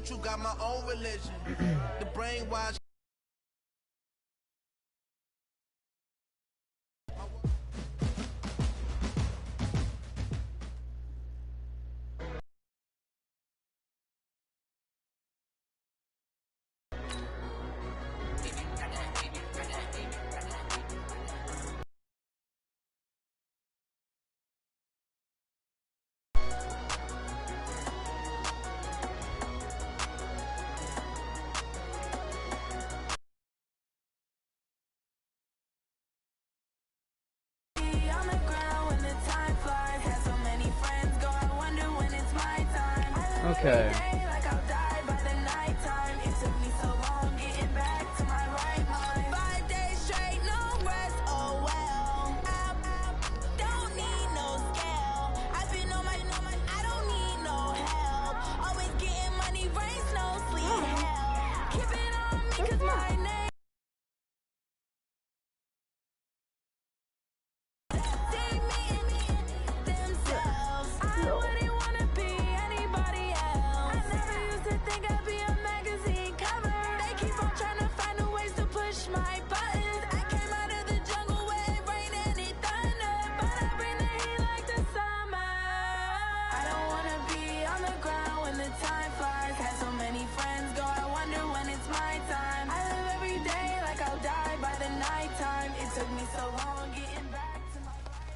choo-choo, got my own religion. The brainwash. Okay.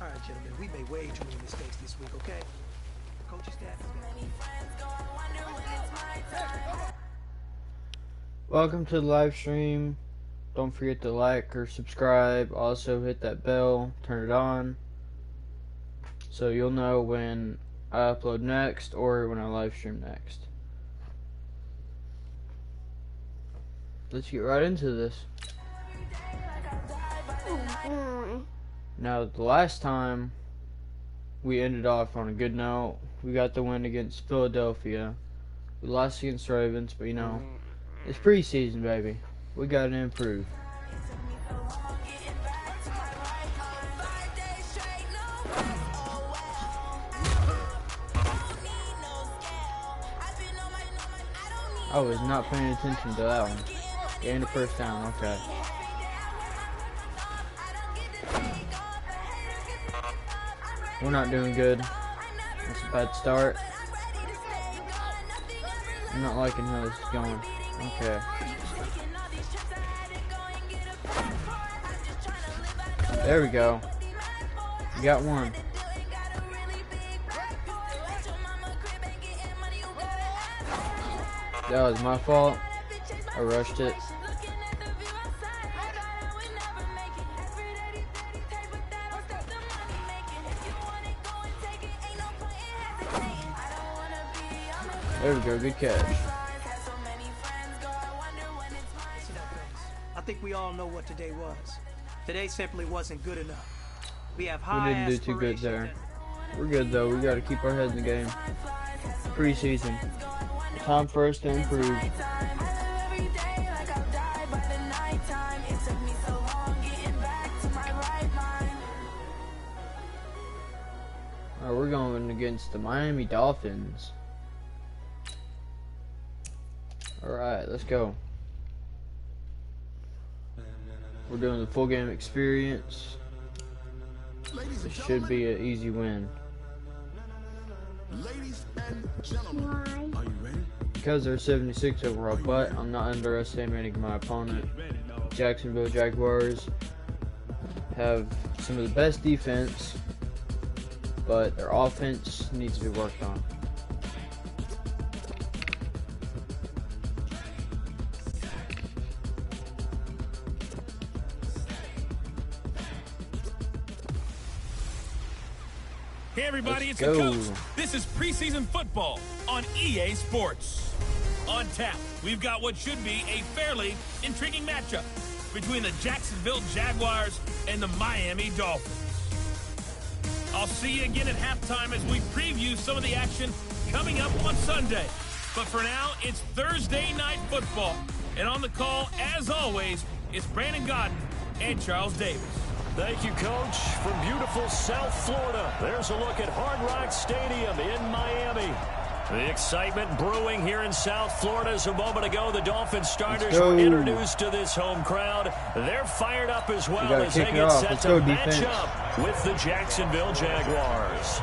Alright, gentlemen, we made way too many mistakes this week, okay? Coaching staff is Welcome to the live stream. Don't forget to like or subscribe. Also hit that bell, turn it on, so you'll know when I upload next or when I live stream next. Let's get right into this. Now, the last time we ended off on a good note, we got the win against Philadelphia. We lost against Ravens, but you know, it's preseason, baby. We gotta improve. I was not paying attention to that one. Gained a first down, okay. We're not doing good. That's a bad start. I'm not liking how this is going. Okay. There we go. We got one. That was my fault. I rushed it. There we go, good catch. I think we all know what today was. Today simply wasn't good enough. We have We high didn't do too good there. We're good though, we gotta keep our heads in the game. Preseason. Time for us to improve. Alright, we're going against the Miami Dolphins. Alright, let's go. We're doing the full game experience. This should be an easy win. Ladies and gentlemen, are you ready? Because they're 76 overall, but I'm not underestimating my opponent. Jacksonville Jaguars have some of the best defense, but their offense needs to be worked on. Hey everybody, Let's it's the go. coach. This is preseason football on EA Sports. On tap, we've got what should be a fairly intriguing matchup between the Jacksonville Jaguars and the Miami Dolphins. I'll see you again at halftime as we preview some of the action coming up on Sunday. But for now, it's Thursday Night Football. And on the call, as always, it's Brandon Godden and Charles Davis. Thank you, Coach. From beautiful South Florida, there's a look at Hard Rock Stadium in Miami. The excitement brewing here in South Florida. As a moment ago, the Dolphins starters were introduced to this home crowd. They're fired up as well as they get set to match up with the Jacksonville Jaguars.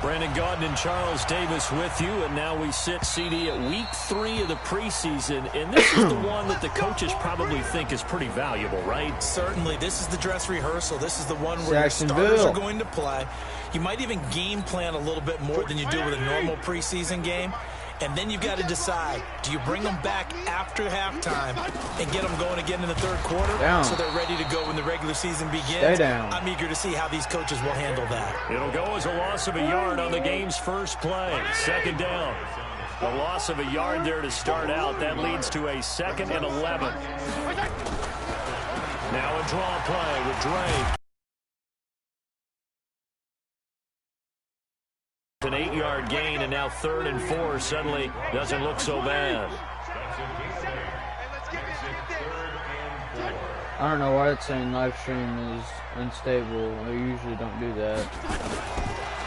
Brandon Gaudin and Charles Davis with you, and now we sit, CD, at week 3 of the preseason, and this is the one that the coaches probably think is pretty valuable, right? Certainly. This is the dress rehearsal. This is the one where your starters are going to play. You might even game plan a little bit more than you do with a normal preseason game. And then you've got to decide, do you bring them back after halftime and get them going again in the third quarter so they're ready to go when the regular season begins? I'm eager to see how these coaches will handle that. It'll go as a loss of a yard on the game's first play. Second down. A loss of a yard there to start out. That leads to a 2nd and 11. Now a draw play with Dre. An 8-yard gain, and now 3rd and 4 suddenly doesn't look so bad. I don't know why it's saying live stream is unstable. I usually don't do that.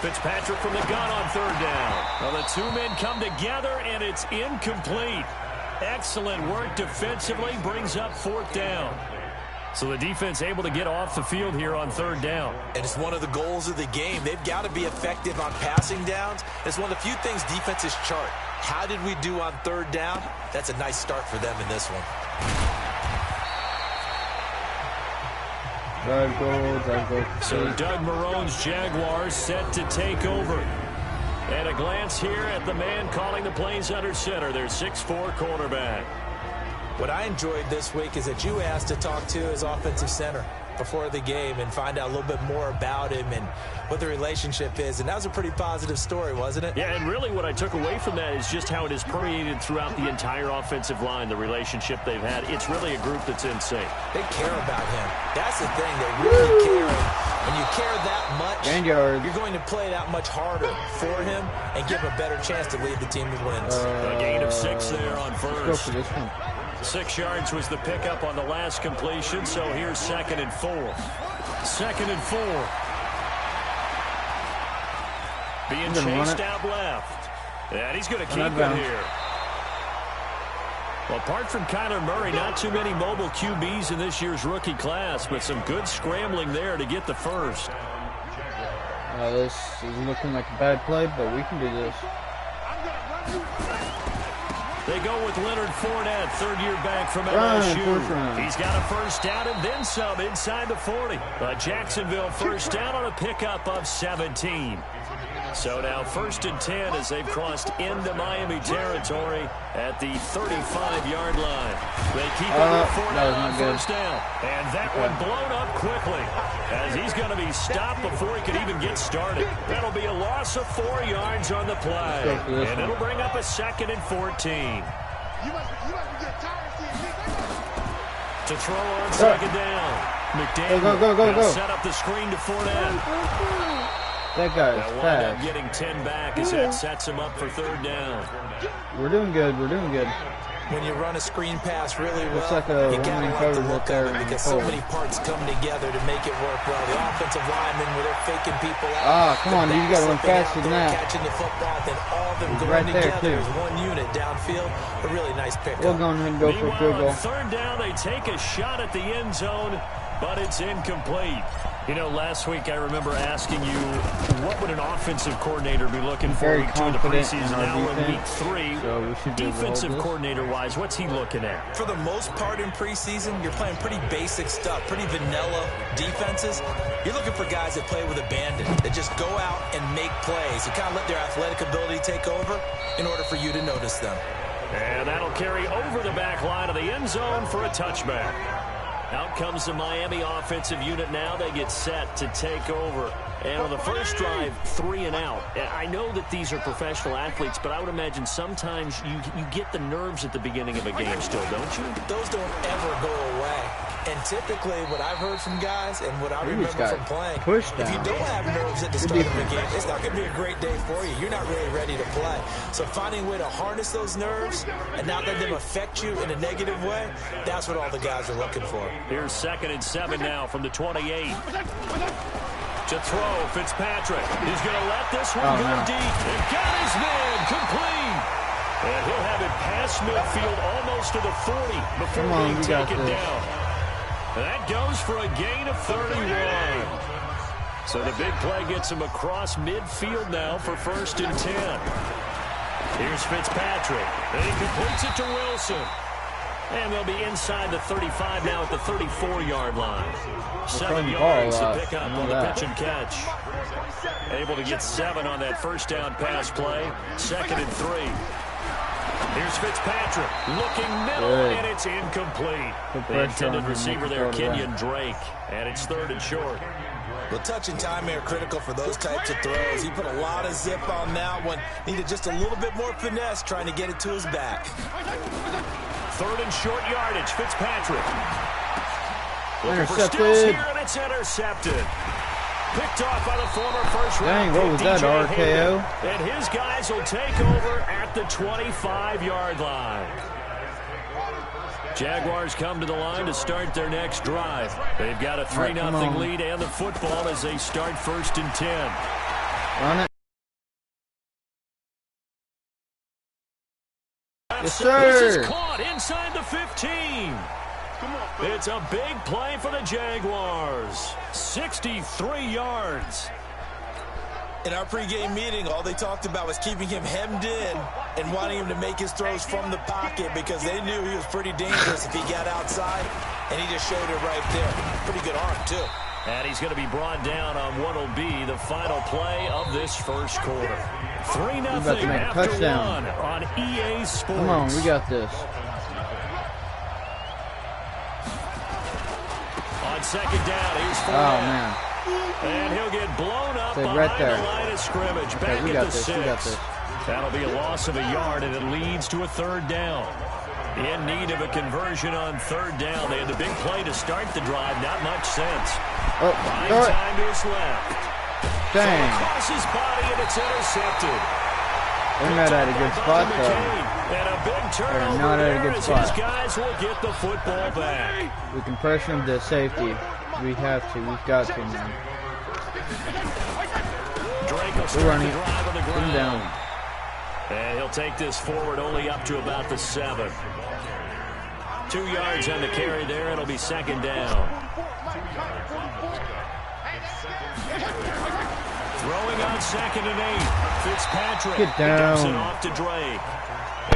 Fitzpatrick from the gun on 3rd down. Well, the two men come together, and it's incomplete. Excellent work defensively, brings up 4th down. So the defense able to get off the field here on 3rd down. And it's one of the goals of the game. They've got to be effective on passing downs. It's one of the few things defenses chart. How did we do on 3rd down? That's a nice start for them in this one. Drive goal. So Doug Marrone's Jaguars set to take over. And a glance here at the man calling the plays under center, their 6'4" cornerback. What I enjoyed this week is that you asked to talk to his offensive center before the game and find out a little bit more about him and what the relationship is. And that was a pretty positive story, wasn't it? Yeah, and really what I took away from that is just how it has permeated throughout the entire offensive line, the relationship they've had. It's really a group that's in sync. They care about him. That's the thing. They really care. When you care that much, you're going to play that much harder for him and give him a better chance to lead the team to wins. A gain of 6 there on first. Let's go for this one. 6 yards was the pickup on the last completion, so here's 2nd and 4. 2nd and 4. Being chased out left. And he's going to keep it here. Well, apart from Kyler Murray, not too many mobile QBs in this year's rookie class, but some good scrambling there to get the first. This is looking like a bad play, but we can do this. They go with Leonard Fournette, 3rd-year back from LSU. He's got a first down and then some inside the 40. But Jacksonville first down on a pickup of 17. So now 1st and 10 as they've crossed into Miami territory at the 35-yard line. They keep it with Fournette on first down. And that one blown up quickly as he's going to be stopped before he could even get started. That'll be a loss of 4 yards on the play. And it'll bring up a 2nd and 14. To throw on 2nd down. McDaniel go. Set up the screen to Fournette. That guy is They'll wind up getting 10 back as that sets him up for 3rd down. We're doing good. When you run a screen pass really well, looks like a you gotta like the look of it because so many parts come together to make it work well. The offensive linemen, where they're faking people out. Come on, you gotta run faster than that. Catching the football, then all of them going right together as one unit downfield. A really nice pickup. We'll go ahead and go for a field goal. 3rd down, they take a shot at the end zone, but it's incomplete. You know, last week I remember asking you what would an offensive coordinator be looking for week 2 of the preseason. Now we're in week 3. So defensive coordinator-wise, what's he looking at? For the most part in preseason, you're playing pretty basic stuff, pretty vanilla defenses. You're looking for guys that play with abandon, that just go out and make plays. You kind of let their athletic ability take over in order for you to notice them. And that'll carry over the back line of the end zone for a touchback. Out comes the Miami offensive unit now. They get set to take over. And on the first drive, 3 and out. I know that these are professional athletes, but I would imagine sometimes you get the nerves at the beginning of a game still, don't you? Those don't ever go away. And typically what I've heard from guys and what I remember from playing, if you don't have nerves at the start of the game, it's not going to be a great day for you. You're not really ready to play. So finding a way to harness those nerves and not let them affect you in a negative way, that's what all the guys are looking for. Here's 2nd and 7 now from the 28. To throw, Fitzpatrick. He's going to let this one go deep. And got his man complete. And he'll have it past midfield almost to the 40 before being taken down. And that goes for a gain of 31. So the big play gets him across midfield now for 1st and 10. Here's Fitzpatrick. And he completes it to Wilson. And they'll be inside the 35 now at the 34-yard line. 7 yards to pick up on the pitch and catch. Able to get 7 on that first down pass play. 2nd and 3. Here's Fitzpatrick looking middle, and it's incomplete. The intended receiver there, Kenyon Drake, and it's 3rd and short. Well, touch and time are critical for those types of throws. He put a lot of zip on that one. Needed just a little bit more finesse trying to get it to his back. 3rd and short yardage, Fitzpatrick. Looking for Intercepted. Stills here, and it's intercepted. Picked off by the former first round. Dang, what was that, RKO? And his guys will take over at the 25-yard line. Jaguars come to the line to start their next drive. They've got a 3-0 lead and the football as they start 1st and 10. Run it. Yes, sir. This is caught inside the 15. It's a big play for the Jaguars. 63 yards. In our pregame meeting, all they talked about was keeping him hemmed in and wanting him to make his throws from the pocket because they knew he was pretty dangerous if he got outside, and he just showed it right there. Pretty good arm, too. And he's going to be brought down on what will be the final play of this first quarter. 3-0 after touchdown. 1 on EA Sports. Come on, we got this. On 2nd down, here's Fournette. Oh, man. And he'll get blown up Stay behind right there. the line of scrimmage. Okay, Back we at got the this. 6. We got this. That'll be a loss of a yard, and it leads to a 3rd down. In need of a conversion on 3rd down. They had the big play to start the drive. Not much sense. Oh, throw it. Time to his left. Dang. Across his body, and it's intercepted. They're not at a good spot, though. And a big turnover not at a there good as spot. his guys will get the football back. We can pressure him to safety. We have to. We've got to, man. Drake will We're start running. the drive on the Put him ground. down. And he'll take this forward only up to about the 7. 2 yards on the carry there. It'll be 2nd down. Throwing on 2nd and 8. Fitzpatrick. Get down. Dumps it off to Drake.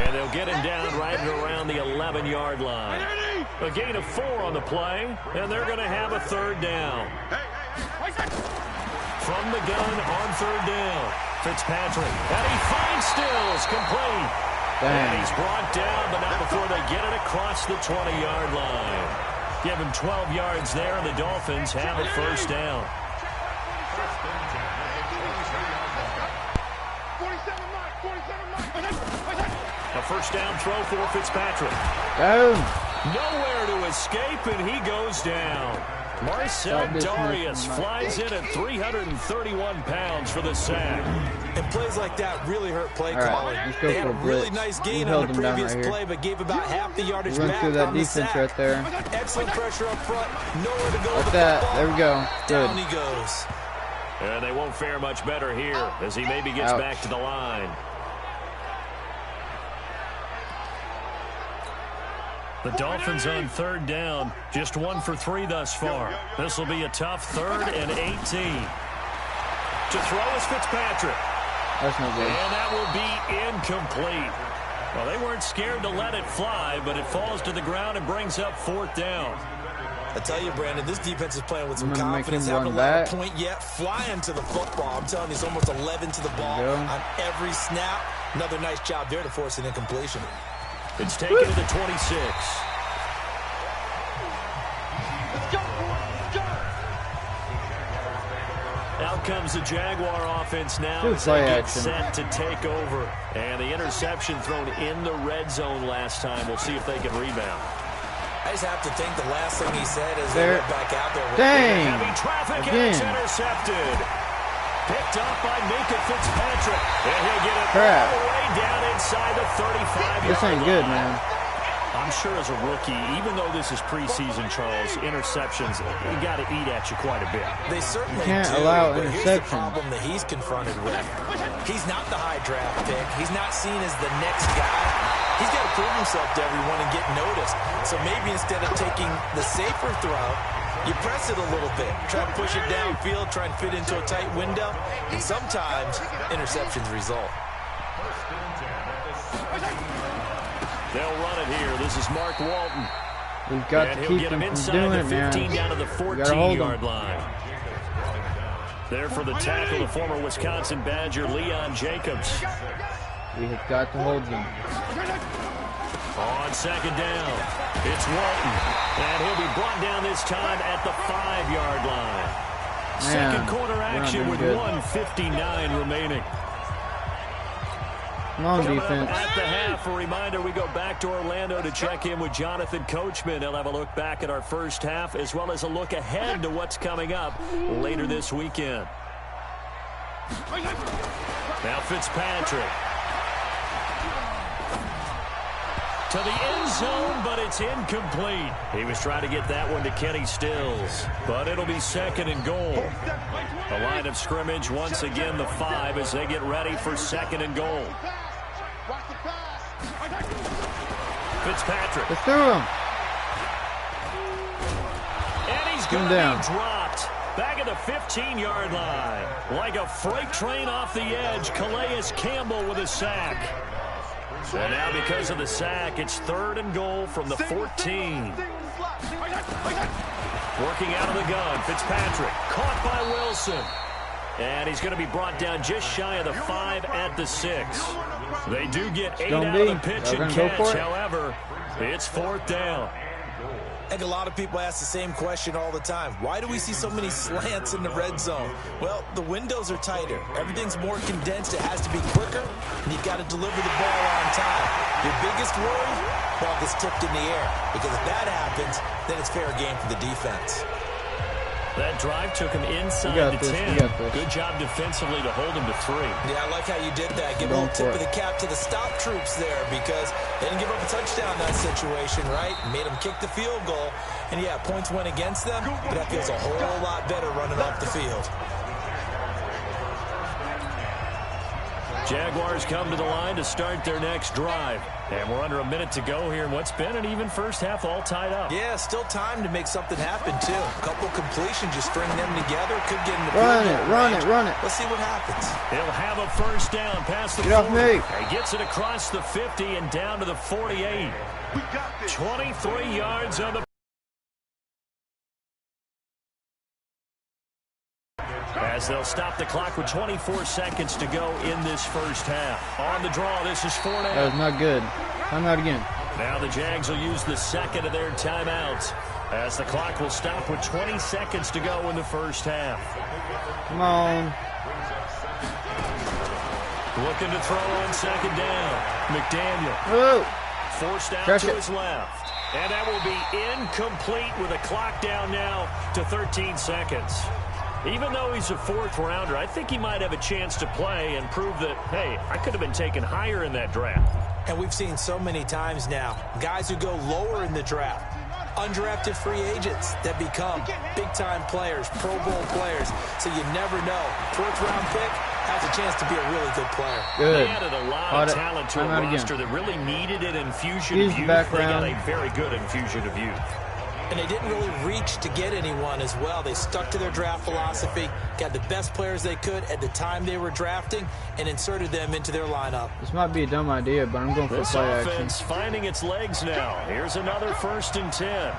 And they'll get him down right around the 11-yard line. A gain of 4 on the play, and they're going to have a 3rd down. From the gun on 3rd down. Fitzpatrick. And he finds Stills complete. Dang. And he's brought down, but not before they get it across the 20-yard line. Give him 12 yards there, and the Dolphins have a 1st down. A 1st down throw for Fitzpatrick. Down. Nowhere to escape, and he goes down. Marcel Darius flies in at 331 pounds for the sack. And plays like that really hurt play All right, calling. let's go They had for a a really blitz. nice We gain held on the them down previous right here. play, but gave about half the yardage Run back through that on the defense sack. right there. Excellent pressure up front. Nowhere to go Like with the that. football. There we go. Good. Down he goes. And they won't fare much better here as he maybe gets Ouch. back to the line. The Dolphins on 3rd down, just 1 for 3 thus far. This will be a tough 3rd and 18. To throw is Fitzpatrick. That's no good. And that will be incomplete. Well, they weren't scared to let it fly, but it falls to the ground and brings up 4th down. I tell you, Brandon, this defense is playing with some I'm gonna make confidence. him Haven't run allowed a back. point yet. Flying to the football. I'm telling you, it's almost 11 to the ball There you go. on every snap. Another nice job there to force an incompletion. It's taken to the 26. Out comes the Jaguar offense now Good as they play get action. set to take over. And the interception thrown in the red zone last time. We'll see if they can rebound. I just have to think the last thing he said is There. they went back out there. Dang. Heavy traffic and Again. it's intercepted. Picked up by Minka Fitzpatrick. And he'll get it Crap. all the way down inside the 35-yard This ain't good, line. man. I'm sure as a rookie, even though this is preseason, Charles, interceptions, you got to eat at you quite a bit. They certainly can't do, allow but here's interceptions. the problem that he's confronted with. He's not the high draft pick. He's not seen as the next guy. He's got to prove himself to everyone and get noticed. So maybe instead of taking the safer throw, you press it a little bit. Try to push it downfield, try and fit into a tight window. And sometimes interceptions result. They'll run it here. This is Mark Walton. We've got And to he'll keep get him him from inside doing the it, man. 15 down to the 14-yard line. There for the tackle, the former Wisconsin Badger, Leon Jacobs. We have got to hold them. On second down, it's Walton. And he'll be brought down this time at the 5-yard line. Second quarter action with 1:59 remaining. Come on, Coming defense. up at the half, a reminder, we go back to Orlando to check in with Jonathan Coachman. He'll have a look back at our first half as well as a look ahead to what's coming up later this weekend. Now Fitzpatrick. To the end zone, but it's incomplete. He was trying to get that one to Kenny Stills, but it'll be second and goal. The line of scrimmage, once again, the 5 as they get ready for second and goal. Fitzpatrick. They threw him. And he's going to be dropped. Back at the 15-yard line. Like a freight train off the edge, Calais Campbell with a sack. And now because of the sack, it's third and goal from the 14. Working out of the gun, Fitzpatrick. Caught by Wilson. And he's going to be brought down just shy of the 5 at the 6. They do get 8 out of the pitch and catch. However, it's fourth down. I think a lot of people ask the same question all the time. Why do we see so many slants in the red zone? Well, the windows are tighter. Everything's more condensed. It has to be quicker, and you've got to deliver the ball on time. Your biggest worry, ball gets tipped in the air. Because if that happens, then it's fair game for the defense. That drive took him inside the 10. Good job defensively to hold him to 3. Yeah, I like how you did that. Give a little tip of the cap to the stop troops there because they didn't give up a touchdown in that situation, right? Made them kick the field goal. And, yeah, points went against them, but that feels a whole lot better running off the field. Jaguars come to the line to start their next drive. And we're under a minute to go here in what's been an even first half, all tied up. Yeah, still time to make something happen, too. A couple completions, you string them together, could get in the Run it. Let's see what happens. He'll have a first down past the 40. Get off me. He gets it across the 50 and down to the 48. 23 yards on the as they'll stop the clock with 24 seconds to go in this first half. On the draw, this is 4 down. That was not good. Time out again. Now the Jags will use the second of their timeouts as the clock will stop with 20 seconds to go in the first half. Come on. Looking to throw on second down. McDaniel. Whoa. Forced out Crush to it. his left. And that will be incomplete with a clock down now to 13 seconds. Even though he's a fourth rounder, I think he might have a chance to play and prove that, hey, I could have been taken higher in that draft. And we've seen so many times now, guys who go lower in the draft, undrafted free agents that become big-time players, Pro Bowl players. So you never know. Fourth-round pick has a chance to be a really good player. They added a lot of talent to a roster that really needed an infusion of youth. They got a very good infusion of youth. And they didn't really reach to get anyone as well. They stuck to their draft philosophy, got the best players they could at the time they were drafting, and inserted them into their lineup. This might be a dumb idea, but I'm going for play action. This offense finding its legs now. Here's another 1st and 10.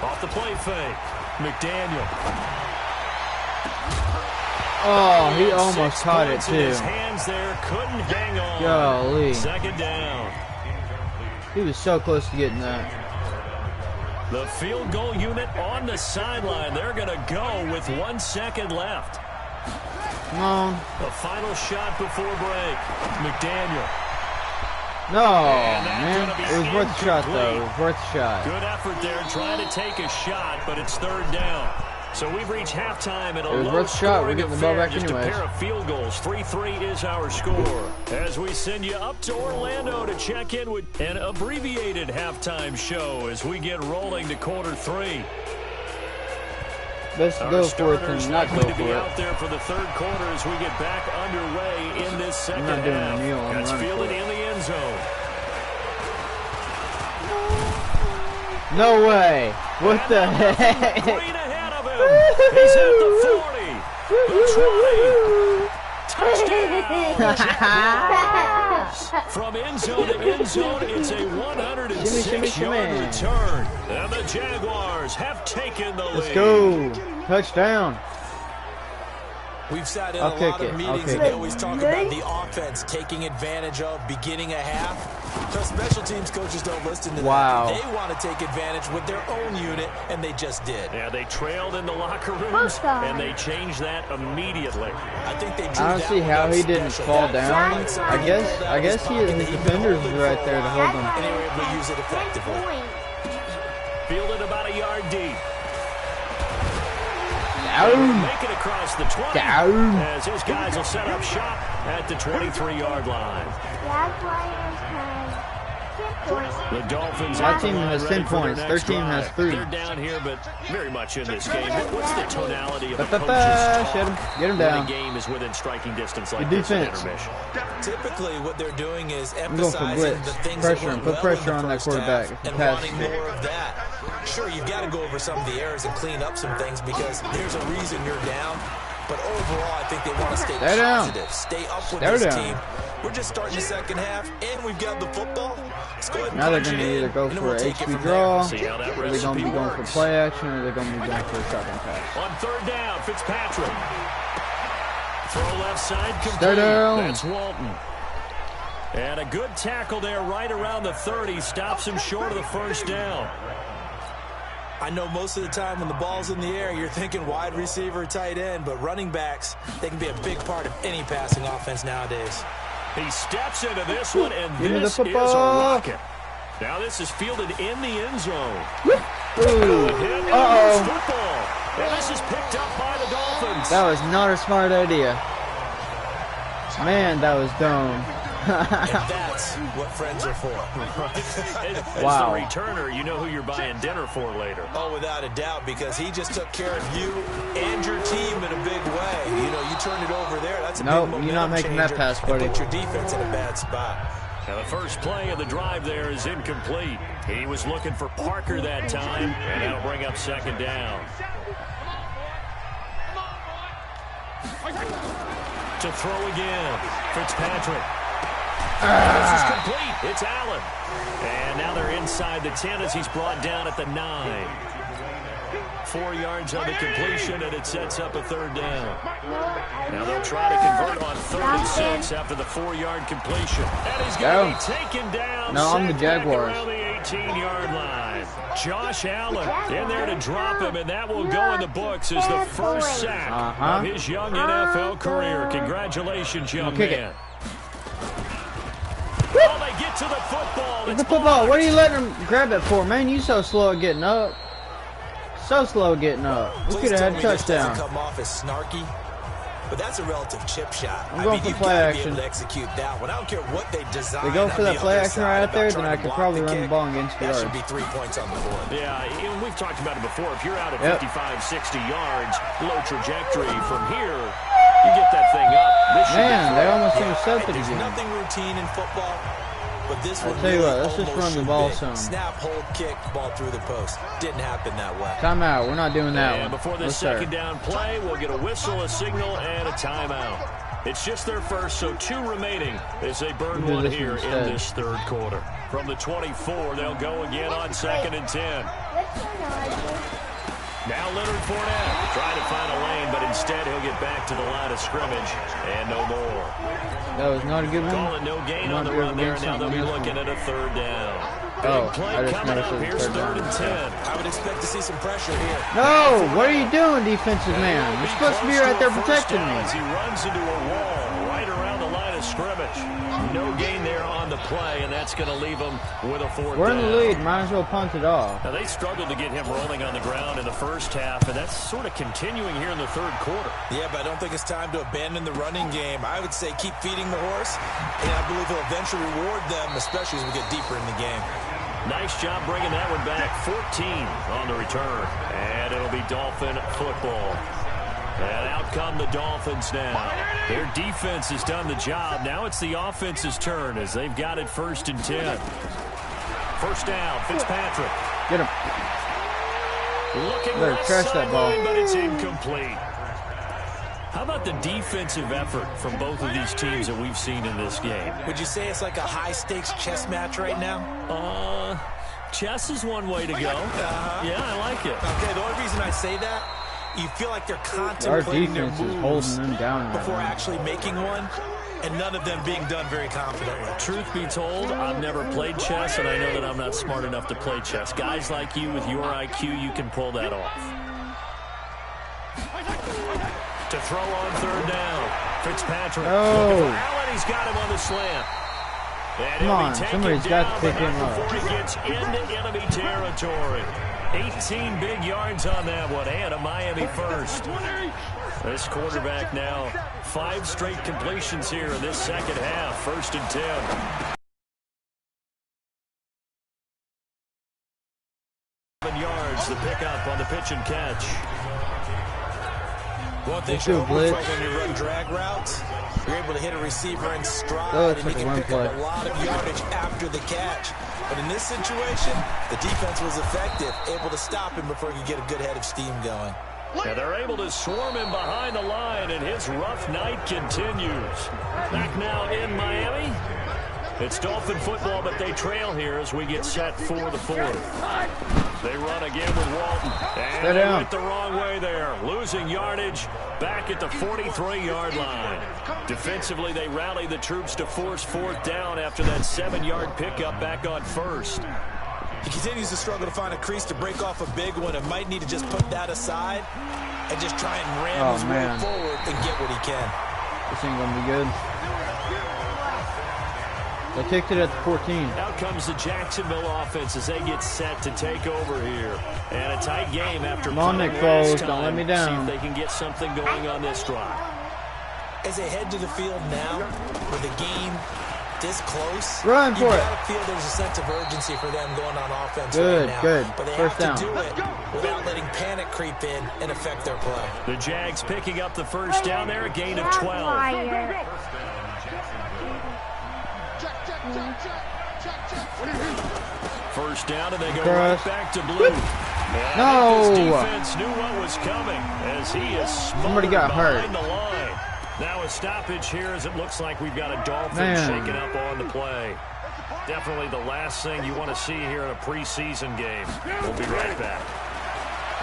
Off the play fake. McDaniel. Oh, he almost caught it, too. His hands there, couldn't hang on. Golly. Second down. He was so close to getting that. The field goal unit on the sideline. They're going to go with 1 second left. Come on. The final shot before break. McDaniel. No, man. It was worth a shot, though. It was worth a shot. Good effort there trying to take a shot, but it's third down. So we've reached halftime at a It was worth a shot. We're getting the ball back just anyways. a pair of field goals. 3-3 is our score. As we send you up to Orlando to check in with an abbreviated halftime show as we get rolling to quarter 3. Best to go for it than not go to be for it. out there for the third quarter as we get back underway in this second I'm not doing half. a kneel. I'm That's running fielded for it. in the end zone. No way. What the heck? Green ahead of him. He's at the 40. The 20. Touchdown. From end zone to end zone, it's a 106-yard return. And the Jaguars have taken the lead. Let's go. Touchdown. We've sat in I'll a kick lot it. of I'll meetings kick and they it. always talk about the offense taking advantage of beginning a half. So special teams coaches don't listen to Wow. that. They want to take advantage with their own unit, and they just did. Yeah, they trailed in the locker rooms, and they changed that immediately. I think they drew I don't that see one how up he didn't special. fall That down. blindside I he guess pulled out of his pocket, defenders he were right there to hold him. and they were able to use it effectively. Fielded about a yard deep. Down. Make it across the 20. Down. As his guys will set up shop at the 23-yard line. The Dolphins. My team has 10 ready for points. their Their next team has drive. 3. They're down here, but very much in this game. What's the tonality of the Ba-ba-ba. coach's Shut him. talk Get him when down. the game is within striking distance like Good this in defense. intermission? Typically, what they're doing is I'm going for emphasizing blitz. the things Pressure that him. went Put well pressure in on the that first quarterback. half If he and passes wanting it. more of that. Sure, you've got to go over some of the errors and clean up some things because there's a reason you're down. But overall, I think they want to stay Stay down. positive, stay up with Stay this down. team. We're just starting the second half, and we've got the football. Let's go ahead and Now they're punch going it to in, either go and then for we'll an take it HB from draw, See how that or they're going to be recipe going for works. play action, or they're going to be going for a shotgun pass. On third down, Fitzpatrick. Throw left side complete. Stay down. That's Walton. And a good tackle there right around the 30. Stops him short of the first down. I know most of the time when the ball's in the air, you're thinking wide receiver, tight end, but running backs, they can be a big part of any passing offense nowadays. He steps into this one, and Give me the this is a football. rocket. Now this is fielded in the end zone. Ooh. Hit and Uh-oh. loose football. And this is picked up by the Dolphins. That was not a smart idea. Man, that was dumb. And that's what friends are for. As Wow. the returner, you know who you're buying dinner for later. Oh, without a doubt, because he just took care of you and your team in a big way. You know, you turned it over there. That's a Nope, big you're not momentum making that changer pass, and buddy. put your defense in a bad spot. Now the first play of the drive there is incomplete. He was looking for Parker that time, and that'll bring up second down. To throw again, Fitzpatrick. This is complete. It's Allen. And now they're inside the 10 as he's brought down at the 9. 4 yards on the completion, and it sets up a third down. Now they'll try to convert on 36 after the 4-yard completion. And he's going to be taken down. No, I'm the sacked back Jaguars. around the 18-yard line. Josh Allen in there to drop him, and that will go in the books as the first sack of his young NFL career. Congratulations, young Kick man. it. Oh, they get to the football. Get It's the football. blocked. What are you letting him grab it for, man? You so slow at getting up. So slow at getting up. We Please could have tell had a me this doesn't touchdown. come off as snarky, but that's a relative chip shot. I'm going for you've play got to be action. able to execute that one. I don't care what they design. They go for on that the play other action side right out about there, trying then I to could block probably the run the kick. ball against That yards. should be 3 points on the board. Yeah, and we've talked about it before. If you're out at Yep. 55, 60 yards, low trajectory from here, you get that thing up. This should Man, be they fun. almost intercepted There's again. nothing routine in football, but this I'll one tell you really what, let's just almost run the should ball be. some. Snap, hold, kick, ball through the post. Didn't happen that way. Timeout. We're not doing that And one. before this Yes, sir. second down play, we'll get a whistle, a signal, and a timeout. It's just their first, so 2 remaining as they burn We'll do one this here one in instead. this third quarter. From the 24, they'll go again on 2nd and 10. Now Leonard Fournette trying to find a lane, but instead he'll get back to the line of scrimmage and no more. That was not a good one. Calling no gain on the Might be run there. against Now they'll be something else. looking at a third down. Oh, Big play I just coming noticed up. it was Here's third 3rd down. and 10. I would expect to see some pressure here. No, what are you doing, defensive man? You're supposed to be right there protecting me. As he runs into a wall right around the line of scrimmage. No gain there on the play, and that's going to leave them with a 4th down. We're in the lead. Might as well punt it off. Now, they struggled to get him rolling on the ground in the first half, and that's sort of continuing here in the third quarter. Yeah, but I don't think it's time to abandon the running game. I would say keep feeding the horse, and I believe he'll eventually reward them, especially as we get deeper in the game. Nice job bringing that one back. 14 on the return, and it'll be Dolphin football. And out come the Dolphins now. Their defense has done the job. Now it's the offense's turn as they've got it 1st and 10. First down, Fitzpatrick. Get him. Looking Better trash that ball. but it's incomplete. How about the defensive effort from both of these teams that we've seen in this game? Would you say it's like a high-stakes chess match right now? Chess is one way to go. Yeah, I like it. Okay, the only reason I say that, you feel like they're contemplating their moves holding them down before actually making one, and none of them being done very confidently. Truth be told, I've never played chess, and I know that I'm not smart enough to play chess. Guys like you with your IQ, you can pull that off. To throw on 3rd down, Fitzpatrick. Oh. Allen, he's got him on the slant. And Come on, somebody's got to pick him up. Before he gets into enemy territory. 18 big yards on that one, and a Miami first. This quarterback now, 5 straight completions here in this second half. 1st and 10. 7 yards, the pickup on the pitch and catch. One thing when you run drag routes, you're able to hit a receiver in stride, and you can pick up a lot of yardage after the catch. But in this situation, the defense was effective, able to stop him before he could get a good head of steam going. And they're able to swarm him behind the line, and his rough night continues. Back now in Miami. It's Dolphin football, but they trail here as we get set for the 4th. They run again with Walton. And they went the wrong way there. Losing yardage back at the 43-yard line. Defensively, they rally the troops to force 4th down after that 7-yard pickup back on 1st. He continues to struggle to find a crease to break off a big one and might need to just put that aside and just try and ram his way forward and get what he can. This ain't going to be good. They kicked it at the 14. Out comes the Jacksonville offense as they get set to take over here. And a tight game after Come on, Nick Foles, don't let me down. See if they can get something going on this drive. As they head to the field now, with the game this close, run for it. You gotta feel there's a sense of urgency for them going on offense right now. Good, but they first have to down. do it without letting panic creep in and affect their play. The Jags picking up the first down there, a gain of 12. First down, and they go right back to blue. No! His defense knew what was coming as he is Somebody got hurt. behind the line. Now a stoppage here as it looks like we've got a Dolphin shaking up on the play. Definitely the last thing you want to see here in a preseason game. We'll be right back.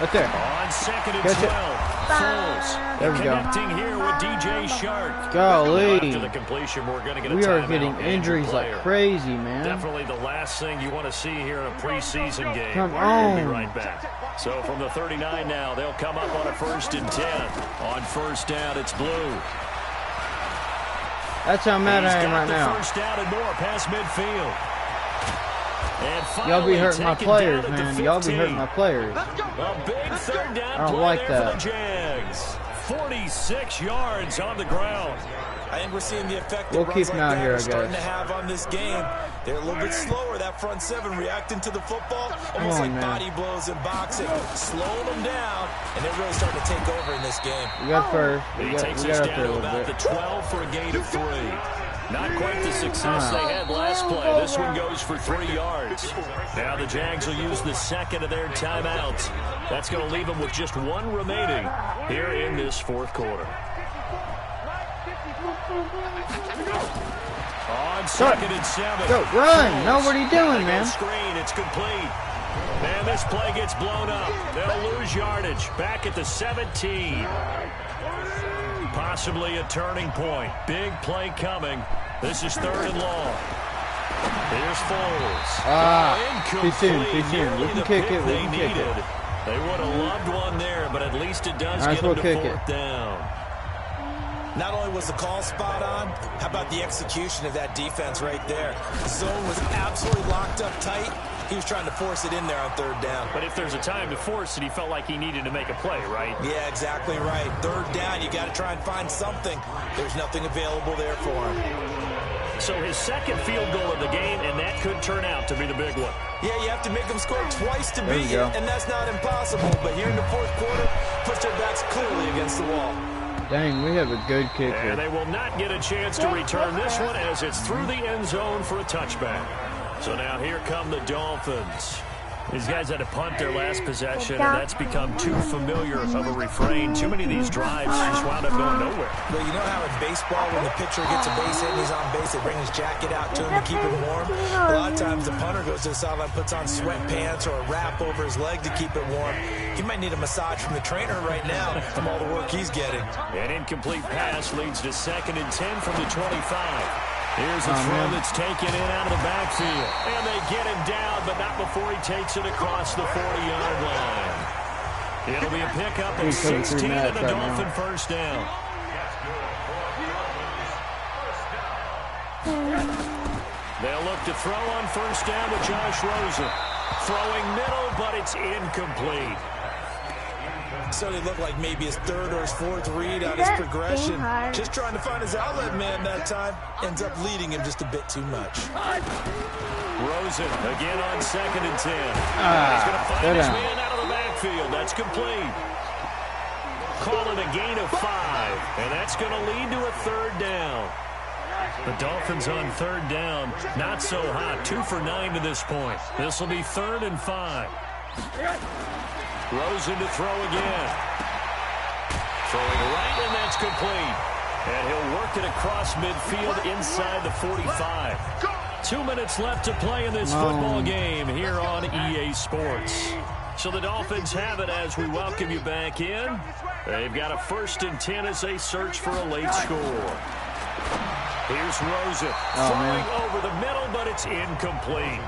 Right there. On 2nd and 12. Foles. There we go. Connecting here with DJ Shark. Golly. After the completion, we're going to get a We are timeout getting injuries like crazy, man. Definitely the last thing you want to see here in a preseason game. Come We'll on. be right back. So from the 39 now, they'll come up on a 1st and 10. On 1st down, it's blue. That's how mad I am right now. First down and more past midfield. Y'all be hurting my players, man. Y'all be hurting my players. A big 3rd down I don't play like there that. for the Jags. 46 yards on the ground. I think we're seeing the effect We'll that keep runs like him out that here, are I starting to guess. have on this game. They're a little bit slower, that front 7 reacting to the football, almost like body blows in boxing, slowing them down, and they're really starting to take over in this game. We got first. He We got takes up us there down a to little about bit. the 12 for a gain of 3. Not quite the success they had last play. This one goes for 3 yards. Now the Jags will use the 2nd of their timeouts. That's going to leave them with just 1 remaining here in this 4th quarter. On 2nd and 7. Go, run! No, what are you doing, man? Screen, it's complete. And this play gets blown up. They'll lose yardage. Back at the 17. Possibly a turning point. Big play coming. This is 3rd and long. Here's Foles. Too soon, too soon. We can kick it, we can kick it. They would have loved one there, but at least it does Might as get them well to kick 4th it. down. Not only was the call spot on, how about the execution of that defense right there? The zone was absolutely locked up tight. He was trying to force it in there on third down. But if there's a time to force it, he felt like he needed to make a play, right? Yeah, exactly right. Third down, you got to try and find something. There's nothing available there for him. So his second field goal of the game, and that could turn out to be the big one. Yeah, you have to make them score twice to beat it, and that's not impossible. But here in the fourth quarter, push their backs clearly against the wall. Dang, we have a good kicker. And they will not get a chance to return this one as it's through the end zone for a touchback. So now here come the Dolphins. These guys had to punt their last possession, and that's become too familiar of a refrain. Too many of these drives just wound up going nowhere. Well, you know how in baseball, when the pitcher gets a base hit and he's on base, they bring his jacket out to him to keep him warm? A lot of times the punter goes to the sideline, puts on sweatpants or a wrap over his leg to keep it warm. He might need a massage from the trainer right now from all the work he's getting. An incomplete pass leads to 2nd and 10 from the 25. Here's a throw that's taken in out of the backfield. And they get him down, but not before he takes it across the 40-yard line. It'll be a pickup of 16 and a Dolphin first down. They'll look to throw on first down with Josh Rosen. Throwing middle, but it's incomplete. So it looked like maybe his third or his fourth read on his progression. Just trying to find his outlet man that time. Ends up leading him just a bit too much. Rosen again on 2nd and 10. He's going to find his man out of the backfield. That's complete. Call it a gain of 5. And that's going to lead to a third down. The Dolphins on third down. Not so hot. 2 for 9 to this point. This will be 3rd and 5. Rosen to throw again. Throwing right, and that's complete. And he'll work it across midfield inside the 45. 2 minutes left to play in this football game here on EA Sports. So the Dolphins have it as we welcome you back in. They've got a 1st and 10 as they search for a late score. Here's Rosen throwing over the middle, but it's incomplete.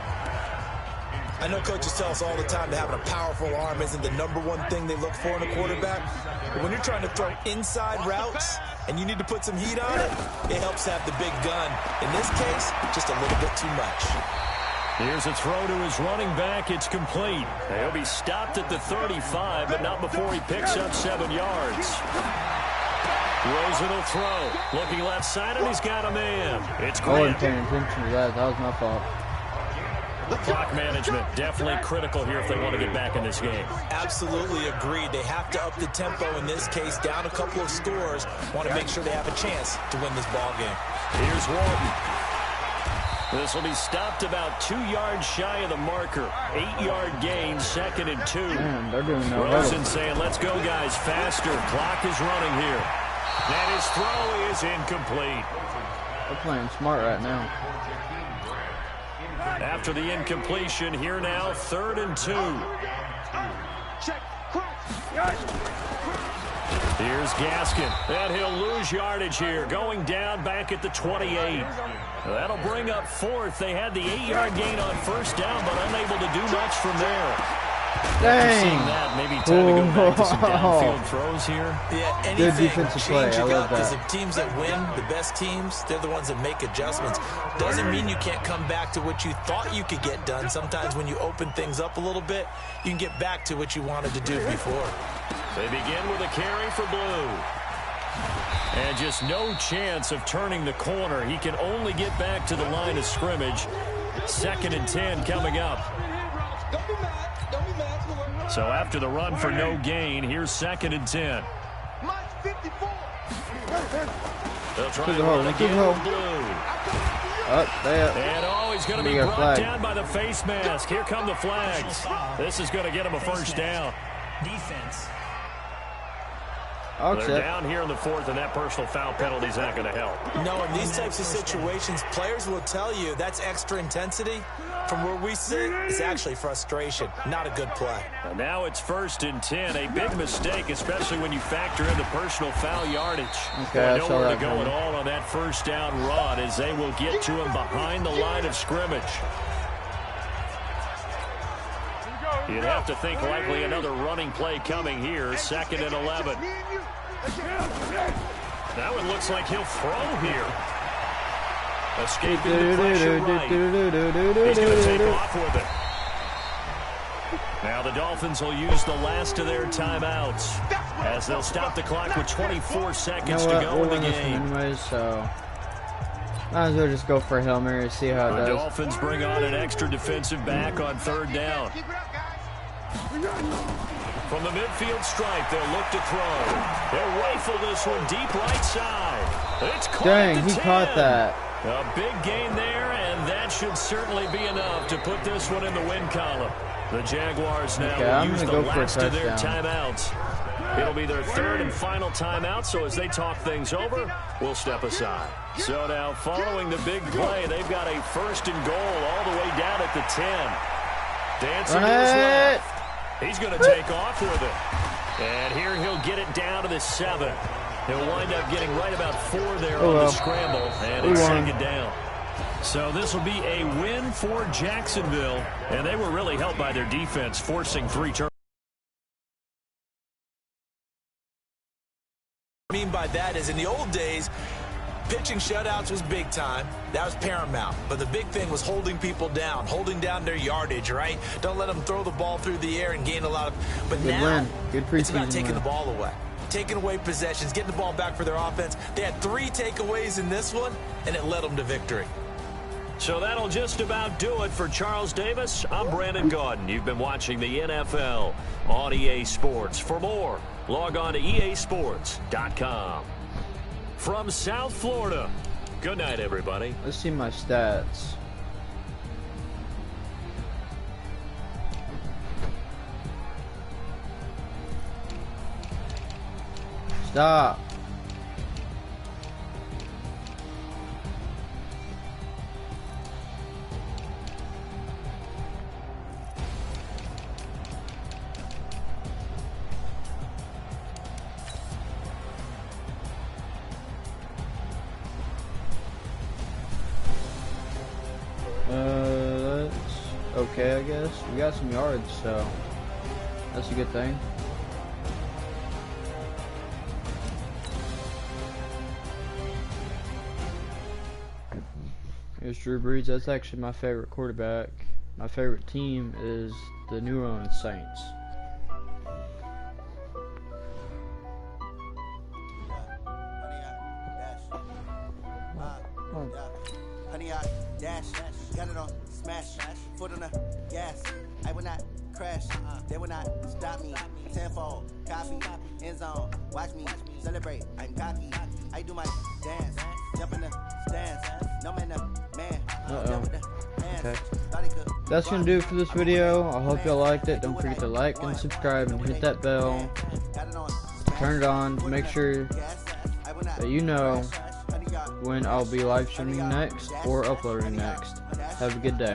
I know coaches tell us all the time that having a powerful arm isn't the #1 thing they look for in a quarterback. But when you're trying to throw inside routes and you need to put some heat on it, it helps to have the big gun. In this case, just a little bit too much. Here's a throw to his running back. It's complete. He'll be stopped at the 35, but not before he picks up 7 yards. Rosen will throw. Looking left side, and he's got a man. It's I wasn't paying attention to that. That was my fault. Clock management definitely critical here if they want to get back in this game. Absolutely agreed. They have to up the tempo in this case, down a couple of scores. Want to make sure they have a chance to win this ball game. Here's Wharton. This will be stopped about 2 yards shy of the marker. 8-yard gain, 2nd and 2. Man, they're doing no Rosen saying, let's go, guys, faster. Clock is running here. And his throw is incomplete. They're playing smart right now. After the incompletion, here now, 3rd and 2. Here's Gaskin, and he'll lose yardage here, going down back at the 28. That'll bring up 4th. They had the 8-yard gain on first down, but unable to do much from there. Dang. Seeing that, maybe time to go back to some downfield throws here. Yeah, anything, good defensive play. I love that. Because the teams that win, the best teams, they're the ones that make adjustments. Doesn't mean you can't come back to what you thought you could get done. Sometimes when you open things up a little bit, you can get back to what you wanted to do before. They begin with a carry for Blue. And just no chance of turning the corner. He can only get back to the line of scrimmage. 2nd and 10 coming up. So after the run for no gain, here's 2nd and 10. They'll try to run again with Blue. And he's going to be brought down by the face mask. Here come the flags. This is going to get him a first down. Defense. They're down here in the 4th, and that personal foul penalty is not going to help. No, in these types of situations, players will tell you that's extra intensity. From where we sit, it's actually frustration. Not a good play. And now it's 1st and 10. A big mistake, especially when you factor in the personal foul yardage. Okay, nowhere to go at all on that first down run as they will get to him behind the line of scrimmage. You'd have to think likely another running play coming here. 2nd and 11. That one looks like he'll throw here. Escaping the pressure right. He's going to take off with it. Now the Dolphins will use the last of their timeouts as they'll stop the clock with 24 seconds to go in the game. Anyways, so might as well just go for a Hail Mary, see how it does. The Dolphins bring on an extra defensive back on third down. From the midfield stripe, they'll look to throw. They'll rifle this one deep right side. It's caught. Dang, he caught that. A big gain there, and that should certainly be enough to put this one in the win column. The Jaguars now will use the last of their timeouts. It'll be their third and final timeout, so as they talk things over, we'll step aside. So now, following the big play, they've got a first and goal all the way down at the 10. Dancing to his left. He's going to take off with it. And here he'll get it down to the 7. He'll wind up getting right about 4 there on the scramble, and it's second down. So this will be a win for Jacksonville, and they were really helped by their defense, forcing 3 turnovers. What I mean by that is in the old days, pitching shutouts was big time. That was paramount. But the big thing was holding people down, holding down their yardage, right? Don't let them throw the ball through the air and gain a lot of... But good now, win. Good preseason it's about taking win. the ball away. Taking away possessions, getting the ball back for their offense. They had 3 takeaways in this one, and it led them to victory. So that'll just about do it for Charles Davis. I'm Brandon Gaudin. You've been watching the NFL on EA Sports. For more, log on to easports.com. From South Florida, good night, everybody. Let's see my stats. Stop. That's okay, I guess. We got some yards, so that's a good thing. Here's Drew Brees. That's actually my favorite quarterback. My favorite team is the New Orleans Saints. Honey, I dash, got it on, smash, foot on the gas. I will not crash, they will not stop me. Tenfold, copy, end zone, watch me celebrate. I'm cocky, I do my dance, jump in the stands. No man, man. Okay. That's gonna do it for this video. I hope y'all liked it. Don't forget to like and subscribe and hit that bell. Turn it on to make sure that you know when I'll be live streaming next or uploading next. Have a good day.